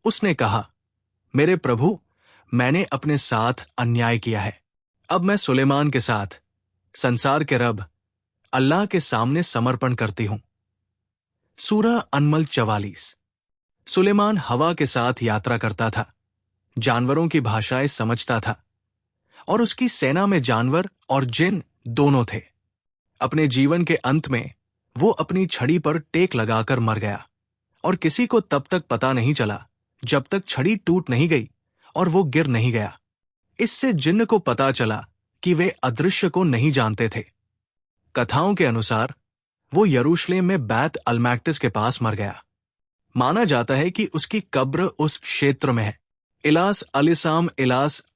उसने कहा, मेरे प्रभु, मैंने अपने साथ अन्याय किया है। अब मैं सुलेमान के साथ संसार के रब अल्लाह के सामने समर्पण करती हूं। सूरह अनमल 44। सुलेमान हवा के साथ यात्रा करता था, जानवरों की भाषाएं समझता था और उसकी सेना में जानवर और जिन दोनों थे। अपने जीवन के अंत में वो अपनी छड़ी पर टेक लगाकर मर गया और किसी को तब तक पता नहीं चला जब तक छड़ी टूट नहीं गई और वो गिर नहीं गया। इससे जिन्न को पता चला कि वे अदृश्य को नहीं जानते थे। कथाओं के अनुसार वो यरूशलेम में बैत अलमैक्टिस के पास मर गया। माना जाता है कि उसकी कब्र उस क्षेत्र में है। इलास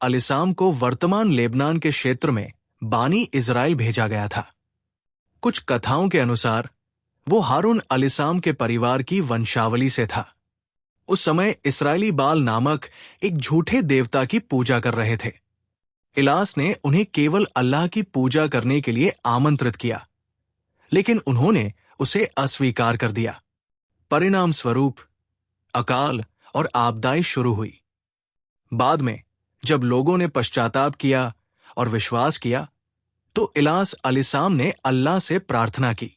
अलिसाम को वर्तमान लेबनान के क्षेत्र में बानी इजराइल भेजा गया था। कुछ कथाओं के अनुसार वो हारून अलिसाम के परिवार की वंशावली से था। उस समय इस्राएली बाल नामक एक झूठे देवता की पूजा कर रहे थे। इलास ने उन्हें केवल अल्लाह की पूजा करने के लिए आमंत्रित किया, लेकिन उन्होंने उसे अस्वीकार कर दिया। परिणाम स्वरूप अकाल और आपदाएं शुरू हुई। बाद में जब लोगों ने पश्चाताप किया और विश्वास किया तो इलास अलिसाम ने अल्लाह से प्रार्थना की।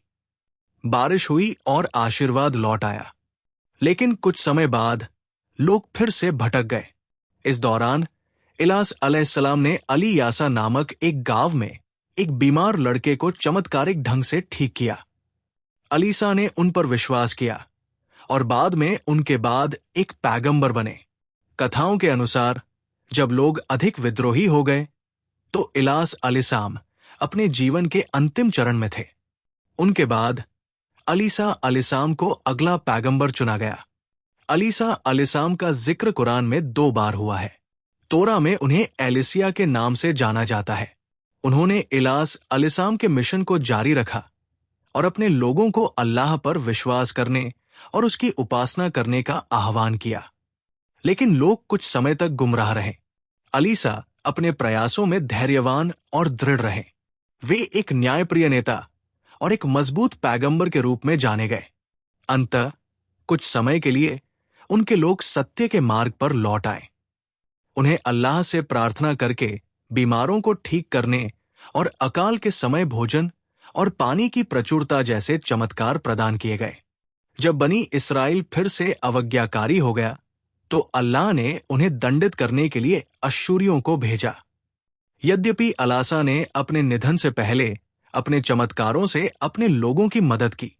बारिश हुई और आशीर्वाद लौट आया। लेकिन कुछ समय बाद लोग फिर से भटक गए। इस दौरान इलास अलैहिस्सलाम ने अली यासा नामक एक गांव में एक बीमार लड़के को चमत्कारिक ढंग से ठीक किया। अलीसा ने उन पर विश्वास किया और बाद में उनके बाद एक पैगंबर बने। कथाओं के अनुसार जब लोग अधिक विद्रोही हो गए तो इलास अलैहिस्सलाम अपने जीवन के अंतिम चरण में थे। उनके बाद अलीसा अलैहिस्सलाम को अगला पैगंबर चुना गया। अलीसा अलैहिस्सलाम का जिक्र कुरान में 2 बार हुआ है। तोरा में उन्हें एलिसिया के नाम से जाना जाता है। उन्होंने इलास अलैहिस्सलाम के मिशन को जारी रखा और अपने लोगों को अल्लाह पर विश्वास करने और उसकी उपासना करने का आह्वान किया। लेकिन लोग कुछ समय तक गुमराह रहे। अलीसा अपने प्रयासों में धैर्यवान और दृढ़ रहे। वे एक न्यायप्रिय नेता और एक मजबूत पैगंबर के रूप में जाने गए। अंततः कुछ समय के लिए उनके लोग सत्य के मार्ग पर लौट आए। उन्हें अल्लाह से प्रार्थना करके बीमारों को ठीक करने और अकाल के समय भोजन और पानी की प्रचुरता जैसे चमत्कार प्रदान किए गए। जब बनी इस्राएल फिर से अवज्ञाकारी हो गया तो अल्लाह ने उन्हें दंडित करने के लिए अश्शूरियों को भेजा। यद्यपि अलासा ने अपने निधन से पहले अपने चमत्कारों से अपने लोगों की मदद की,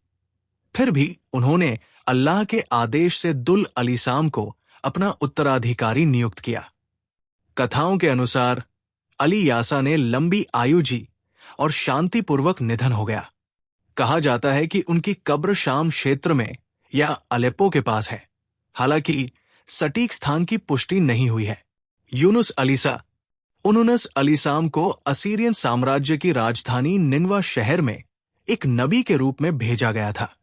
फिर भी उन्होंने अल्लाह के आदेश से दुल अलीसाम को अपना उत्तराधिकारी नियुक्त किया। कथाओं के अनुसार अली यासा ने लंबी आयु जी और शांतिपूर्वक निधन हो गया। कहा जाता है कि उनकी कब्र शाम क्षेत्र में या अलेप्पो के पास है। हालांकि सटीक स्थान की पुष्टि नहीं हुई है। यूनुस अलीसा उनुनस अलीसाम को असीरियन साम्राज्य की राजधानी निनवा शहर में एक नबी के रूप में भेजा गया था।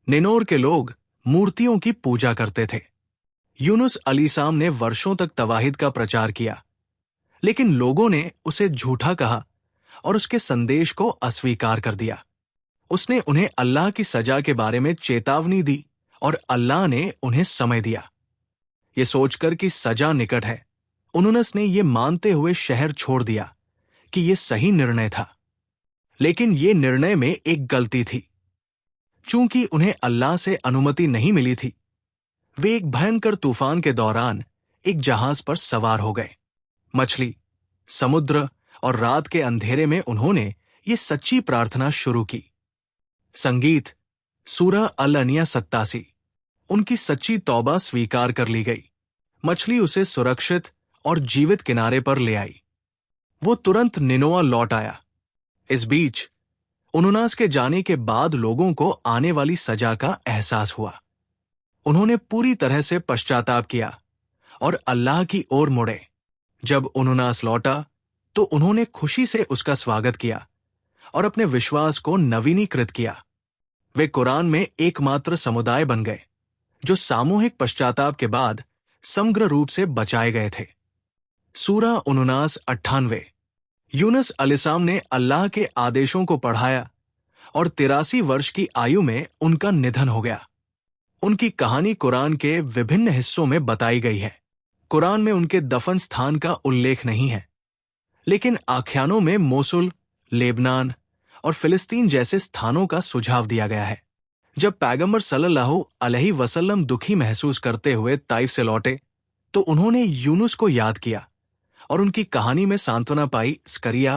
निनोर के लोग मूर्तियों की पूजा करते थे। यूनुस अलीसाम ने वर्षों तक तवाहीद का प्रचार किया, लेकिन लोगों ने उसे झूठा कहा और उसके संदेश को अस्वीकार कर दिया। उसने उन्हें अल्लाह की सजा के बारे में चेतावनी दी और अल्लाह ने उन्हें समय दिया। ये सोचकर कि सजा निकट है, उनुनस ने ये मानते हुए शहर छोड़ दिया कि ये सही निर्णय था। लेकिन ये निर्णय में एक गलती थी। चूंकि उन्हें अल्लाह से अनुमति नहीं मिली थी, वे एक भयंकर तूफान के दौरान एक जहाज पर सवार हो गए। मछली, समुद्र और रात के अंधेरे में उन्होंने ये सच्ची प्रार्थना शुरू की। संगीत सूरह अल-अनिया 87। उनकी सच्ची तौबा स्वीकार कर ली गई। मछली उसे सुरक्षित और जीवित किनारे पर ले आई। वो तुरंत निनोआ लौट आया। इस बीच उनुनास के जाने के बाद लोगों को आने वाली सजा का एहसास हुआ। उन्होंने पूरी तरह से पश्चाताप किया और अल्लाह की ओर मुड़े। जब उनुनास लौटा तो उन्होंने खुशी से उसका स्वागत किया और अपने विश्वास को नवीनीकृत किया। वे कुरान में एकमात्र समुदाय बन गए जो सामूहिक पश्चाताप के बाद समग्र रूप से बचाए गए थे। सूरह उनुनास 98। यूनुस अलैहिस्सलाम ने अल्लाह के आदेशों को पढ़ाया और 83 वर्ष की आयु में उनका निधन हो गया। उनकी कहानी कुरान के विभिन्न हिस्सों में बताई गई है। कुरान में उनके दफन स्थान का उल्लेख नहीं है, लेकिन आख्यानों में मोसुल, लेबनान और फिलिस्तीन जैसे स्थानों का सुझाव दिया गया है। जब पैगंबर सल्लल्लाहु अलैहि वसल्लम दुखी महसूस करते हुए ताइफ से लौटे तो उन्होंने यूनुस को याद किया और उनकी कहानी में सांत्वना पाई। स्करिया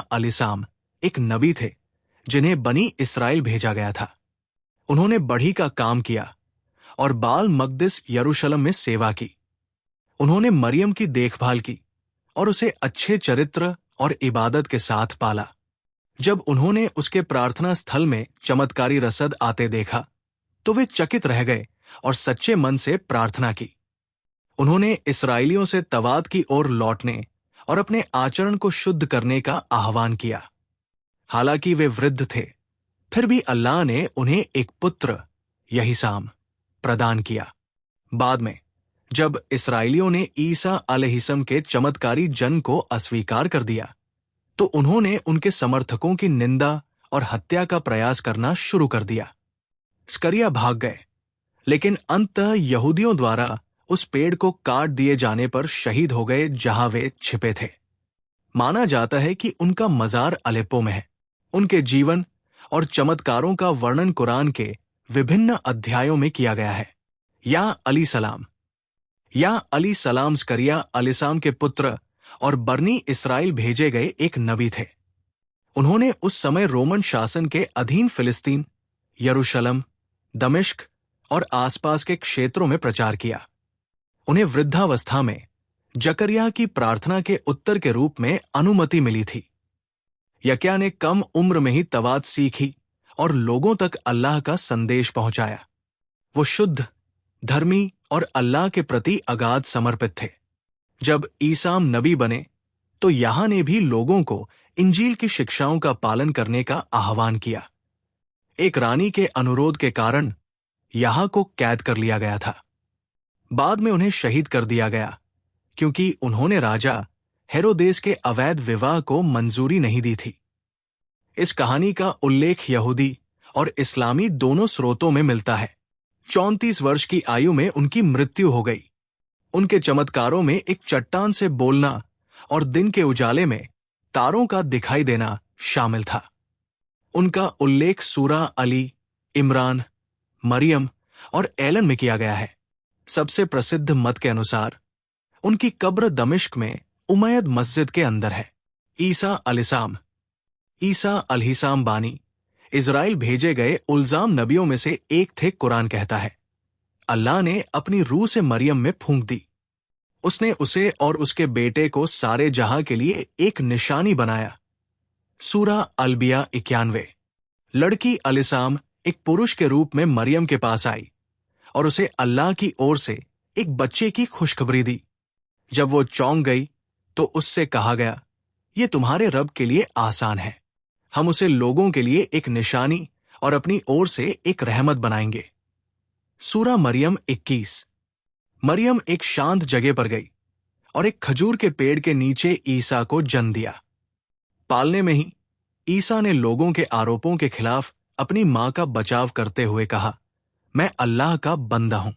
अलीसाम एक नबी थे जिन्हें बनी इस्राएल भेजा गया था। उन्होंने बढ़ी का काम किया और बाल मकदिस यरूशलेम में सेवा की। उन्होंने मरियम की देखभाल की और उसे अच्छे चरित्र और इबादत के साथ पाला। जब उन्होंने उसके प्रार्थना स्थल में चमत्कारी रसद आते देखा तो वे चकित रह गए और सच्चे मन से प्रार्थना की। उन्होंने इस्राएलियों से तवात की ओर लौटने और अपने आचरण को शुद्ध करने का आह्वान किया। हालांकि वे वृद्ध थे, फिर भी अल्लाह ने उन्हें एक पुत्र यहीसाम प्रदान किया। बाद में जब इस्राएलियों ने ईसा अलैहिस्सलाम के चमत्कारी जन्म को अस्वीकार कर दिया तो उन्होंने उनके समर्थकों की निंदा और हत्या का प्रयास करना शुरू कर दिया। स्करिया भाग गए, लेकिन अंततः यहूदियों द्वारा उस पेड़ को काट दिए जाने पर शहीद हो गए जहां वे छिपे थे। माना जाता है कि उनका मजार अलेप्पो में है। उनके जीवन और चमत्कारों का वर्णन कुरान के विभिन्न अध्यायों में किया गया है। या अली सलाम। या अली सलाम स्करिया अलिसाम के पुत्र और बरनी इसराइल भेजे गए एक नबी थे। उन्होंने उस समय रोमन शासन के अधीन फिलिस्तीन, यरूशलेम, दमिश्क और आसपास के क्षेत्रों में प्रचार किया। उन्हें वृद्धावस्था में जकरिया की प्रार्थना के उत्तर के रूप में अनुमति मिली थी। यक्या ने कम उम्र में ही तवात सीखी और लोगों तक अल्लाह का संदेश पहुंचाया। वो शुद्ध, धर्मी और अल्लाह के प्रति अगाध समर्पित थे। जब ईसाम नबी बने तो यहां ने भी लोगों को इंजील की शिक्षाओं का पालन करने का आह्वान किया। एक रानी के अनुरोध के कारण यहां को कैद कर लिया गया था। बाद में उन्हें शहीद कर दिया गया क्योंकि उन्होंने राजा हेरोदेस के अवैध विवाह को मंजूरी नहीं दी थी। इस कहानी का उल्लेख यहूदी और इस्लामी दोनों स्रोतों में मिलता है। 34 वर्ष की आयु में उनकी मृत्यु हो गई। उनके चमत्कारों में एक चट्टान से बोलना और दिन के उजाले में तारों का दिखाई देना शामिल था। उनका उल्लेख सूरा अली, इमरान, मरियम और एलन में किया गया है। सबसे प्रसिद्ध मत के अनुसार उनकी कब्र दमिश्क में उमैयद मस्जिद के अंदर है। ईसा अलिसाम, ईसा अलहिसाम बानी इजराइल भेजे गए उल्जाम नबियों में से एक थे। कुरान कहता है अल्लाह ने अपनी रूह से मरियम में फूंक दी। उसने उसे और उसके बेटे को सारे जहां के लिए एक निशानी बनाया। सूरा अलबिया 91। लड़की अलिसाम एक पुरुष के रूप में मरियम के पास आई और उसे अल्लाह की ओर से एक बच्चे की खुशखबरी दी। जब वो चौंक गई तो उससे कहा गया, ये तुम्हारे रब के लिए आसान है। हम उसे लोगों के लिए एक निशानी और अपनी ओर से एक रहमत बनाएंगे। सूरा मरियम 21। मरियम एक शांत जगह पर गई और एक खजूर के पेड़ के नीचे ईसा को जन्म दिया। पालने में ही ईसा ने लोगों के आरोपों के खिलाफ अपनी मां का बचाव करते हुए कहा, मैं अल्लाह का बंदा हूं।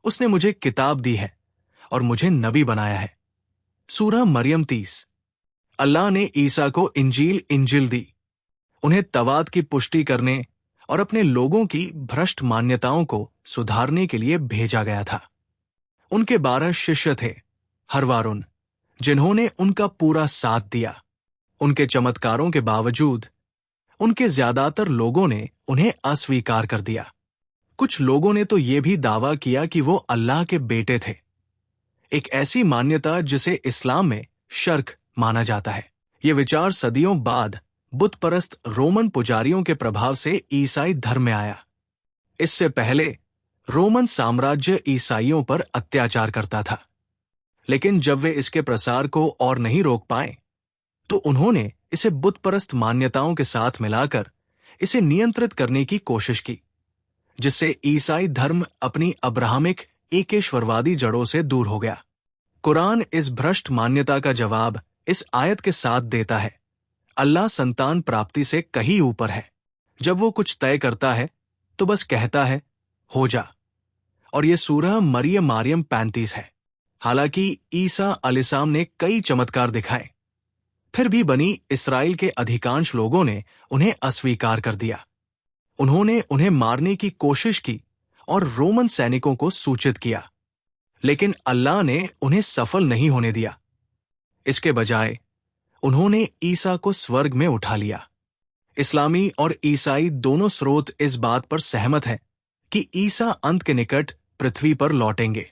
उसने मुझे किताब दी है और मुझे नबी बनाया है। सूरा मरियम 30। अल्लाह ने ईसा को इंजील दी। उन्हें तवात की पुष्टि करने और अपने लोगों की भ्रष्ट मान्यताओं को सुधारने के लिए भेजा गया था। उनके 12 शिष्य थे, हरवारुन, जिन्होंने उनका पूरा साथ दिया। उनके चमत्कारों के बावजूद उनके ज्यादातर लोगों ने उन्हें अस्वीकार कर दिया। कुछ लोगों ने तो यह भी दावा किया कि वो अल्लाह के बेटे थे, एक ऐसी मान्यता जिसे इस्लाम में शर्क माना जाता है। ये विचार सदियों बाद बुत परस्त रोमन पुजारियों के प्रभाव से ईसाई धर्म में आया। इससे पहले रोमन साम्राज्य ईसाइयों पर अत्याचार करता था, लेकिन जब वे इसके प्रसार को और नहीं रोक पाए तो उन्होंने इसे बुत परस्त मान्यताओं के साथ मिलाकर इसे नियंत्रित करने की कोशिश की, जिससे ईसाई धर्म अपनी अब्राहमिक एकेश्वरवादी जड़ों से दूर हो गया। कुरान इस भ्रष्ट मान्यता का जवाब इस आयत के साथ देता है, अल्लाह संतान प्राप्ति से कहीं ऊपर है। जब वो कुछ तय करता है तो बस कहता है, हो जा। और ये सूरह मरियम 35 है। हालांकि ईसा अलैहिस्सलाम ने कई चमत्कार दिखाए, फिर भी बनी इस्राइल के अधिकांश लोगों ने उन्हें अस्वीकार कर दिया। उन्होंने उन्हें मारने की कोशिश की और रोमन सैनिकों को सूचित किया, लेकिन अल्लाह ने उन्हें सफल नहीं होने दिया। इसके बजाय उन्होंने ईसा को स्वर्ग में उठा लिया। इस्लामी और ईसाई दोनों स्रोत इस बात पर सहमत हैं कि ईसा अंत के निकट पृथ्वी पर लौटेंगे।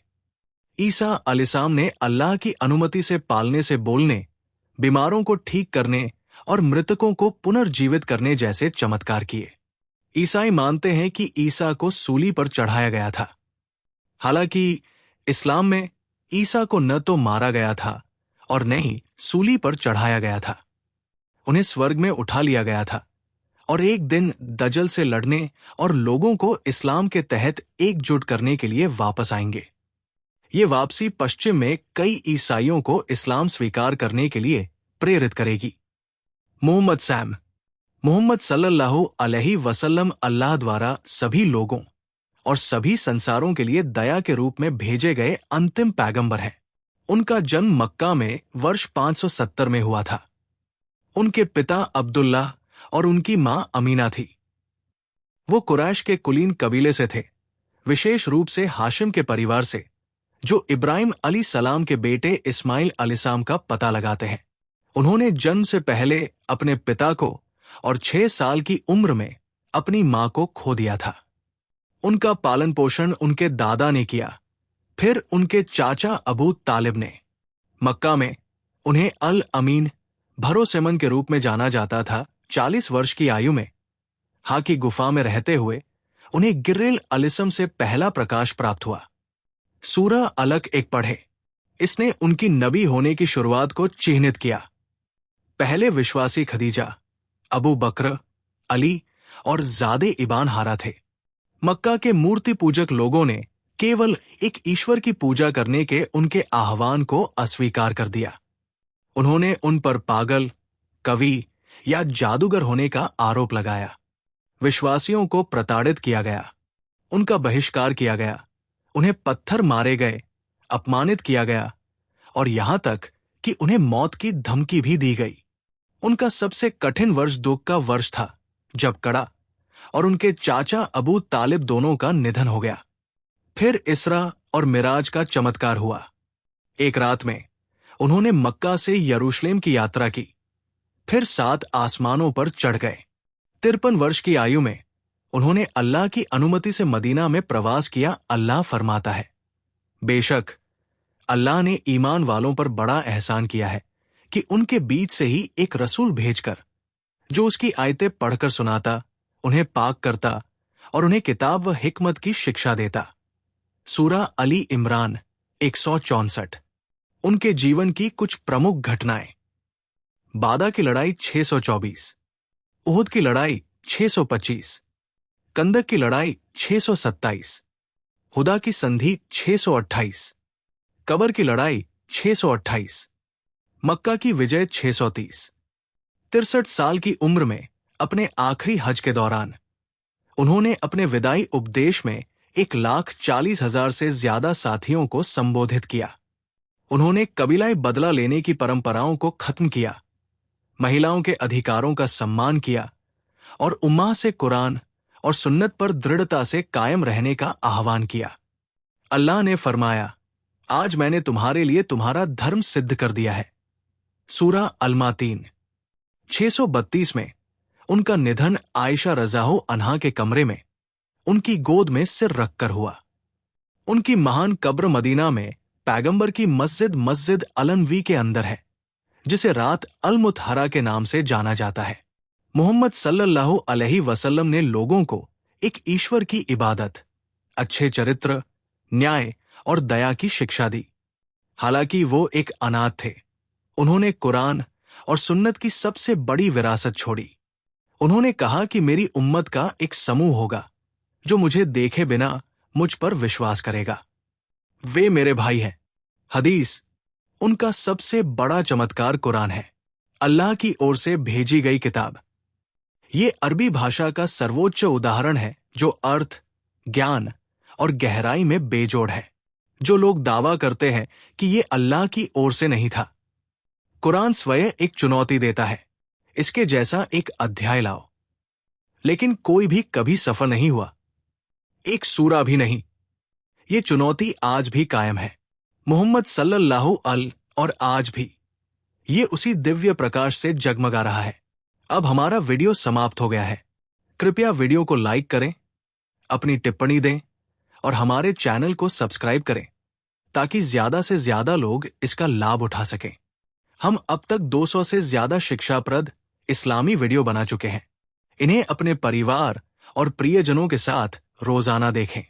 ईसा अलैहिस्सलाम ने अल्लाह की अनुमति से पालने से बोलने, बीमारों को ठीक करने और मृतकों को पुनर्जीवित करने जैसे चमत्कार किए। ईसाई मानते हैं कि ईसा को सूली पर चढ़ाया गया था। हालांकि इस्लाम में ईसा को न तो मारा गया था और न ही सूली पर चढ़ाया गया था। उन्हें स्वर्ग में उठा लिया गया था और एक दिन दजल से लड़ने और लोगों को इस्लाम के तहत एकजुट करने के लिए वापस आएंगे। ये वापसी पश्चिम में कई ईसाइयों को इस्लाम स्वीकार करने के लिए प्रेरित करेगी। मोहम्मद सल्लल्लाहु अलैहि वसल्लम अल्लाह द्वारा सभी लोगों और सभी संसारों के लिए दया के रूप में भेजे गए अंतिम पैगंबर हैं। उनका जन्म मक्का में वर्ष 570 में हुआ था। उनके पिता अब्दुल्लाह और उनकी मां अमीना थी। वो कुरैश के कुलीन कबीले से थे। विशेष रूप से हाशिम के परिवार से, जो इब्राहिम अली सलाम के बेटे इस्माइल अलैहिस्सलाम का पता लगाते हैं। उन्होंने जन्म से पहले अपने पिता को और 6 साल की उम्र में अपनी मां को खो दिया था। उनका पालन पोषण उनके दादा ने किया, फिर उनके चाचा अबू तालिब ने। मक्का में उन्हें अल अमीन, भरोसेमंद के रूप में जाना जाता था। 40 वर्ष की आयु में हा की गुफा में रहते हुए उन्हें गिर्रिल अलिस्म से पहला प्रकाश प्राप्त हुआ। सूरह अलक एक पढ़े, इसने उनकी नबी होने की शुरुआत को चिन्हित किया। पहले विश्वासी खदीजा, अबू बकर, अली और ज़ादे इबान हारा थे। मक्का के मूर्ति पूजक लोगों ने केवल एक ईश्वर की पूजा करने के उनके आह्वान को अस्वीकार कर दिया। उन्होंने उन पर पागल, कवि या जादूगर होने का आरोप लगाया। विश्वासियों को प्रताड़ित किया गया, उनका बहिष्कार किया गया, उन्हें पत्थर मारे गए, अपमानित किया गया और यहां तक कि उन्हें मौत की धमकी भी दी गई। उनका सबसे कठिन वर्ष दुख का वर्ष था, जब कड़ा और उनके चाचा अबू तालिब दोनों का निधन हो गया। फिर इसरा और मिराज का चमत्कार हुआ। एक रात में उन्होंने मक्का से यरूशलेम की यात्रा की, फिर 7 आसमानों पर चढ़ गए। 53 वर्ष की आयु में उन्होंने अल्लाह की अनुमति से मदीना में प्रवास किया। अल्लाह फरमाता है, बेशक अल्लाह ने ईमान वालों पर बड़ा एहसान किया है कि उनके बीच से ही एक रसूल भेजकर, जो उसकी आयतें पढ़कर सुनाता, उन्हें पाक करता और उन्हें किताब व हिकमत की शिक्षा देता। सूरह अली इमरान 164। उनके जीवन की कुछ प्रमुख घटनाएं। बादा की लड़ाई 624, उहुद की लड़ाई 625, कंदक की लड़ाई 627, हुदा की संधि 628, कबर की लड़ाई 628, मक्का की विजय 630। 63 साल की उम्र में अपने आखिरी हज के दौरान उन्होंने अपने विदाई उपदेश में 1,40,000 से ज्यादा साथियों को संबोधित किया। उन्होंने कबीलाए बदला लेने की परंपराओं को खत्म किया, महिलाओं के अधिकारों का सम्मान किया और उम्मा से कुरान और सुन्नत पर दृढ़ता से कायम रहने का आह्वान किया। अल्लाह ने फरमाया, आज मैंने तुम्हारे लिए तुम्हारा धर्म सिद्ध कर दिया है। सूरह अल-मातीन 632 में उनका निधन आयशा रज़ाहु अन्हा के कमरे में उनकी गोद में सिर रखकर हुआ। उनकी महान कब्र मदीना में पैगंबर की मस्जिद अलनवी के अंदर है, जिसे रात अल-मुतहरा के नाम से जाना जाता है। मोहम्मद सल्लल्लाहु अलैहि वसल्लम ने लोगों को एक ईश्वर की इबादत, अच्छे चरित्र, न्याय और दया की शिक्षा दी। हालांकि वो एक अनाथ थे, उन्होंने कुरान और सुन्नत की सबसे बड़ी विरासत छोड़ी। उन्होंने कहा कि मेरी उम्मत का एक समूह होगा जो मुझे देखे बिना मुझ पर विश्वास करेगा। वे मेरे भाई हैं। हदीस। उनका सबसे बड़ा चमत्कार कुरान है, अल्लाह की ओर से भेजी गई किताब। ये अरबी भाषा का सर्वोच्च उदाहरण है जो अर्थ, ज्ञान और गहराई में बेजोड़ है। जो लोग दावा करते हैं कि ये अल्लाह की ओर से नहीं था, कुरान स्वयं एक चुनौती देता है, इसके जैसा एक अध्याय लाओ। लेकिन कोई भी कभी सफल नहीं हुआ, एक सूरा भी नहीं। ये चुनौती आज भी कायम है। मोहम्मद सल्लल्लाहु अलैहि और आज भी ये उसी दिव्य प्रकाश से जगमगा रहा है। अब हमारा वीडियो समाप्त हो गया है। कृपया वीडियो को लाइक करें, अपनी टिप्पणी दें और हमारे चैनल को सब्सक्राइब करें ताकि ज्यादा से ज्यादा लोग इसका लाभ उठा सकें। हम अब तक 200 से ज्यादा शिक्षाप्रद इस्लामी वीडियो बना चुके हैं। इन्हें अपने परिवार और प्रियजनों के साथ रोजाना देखें।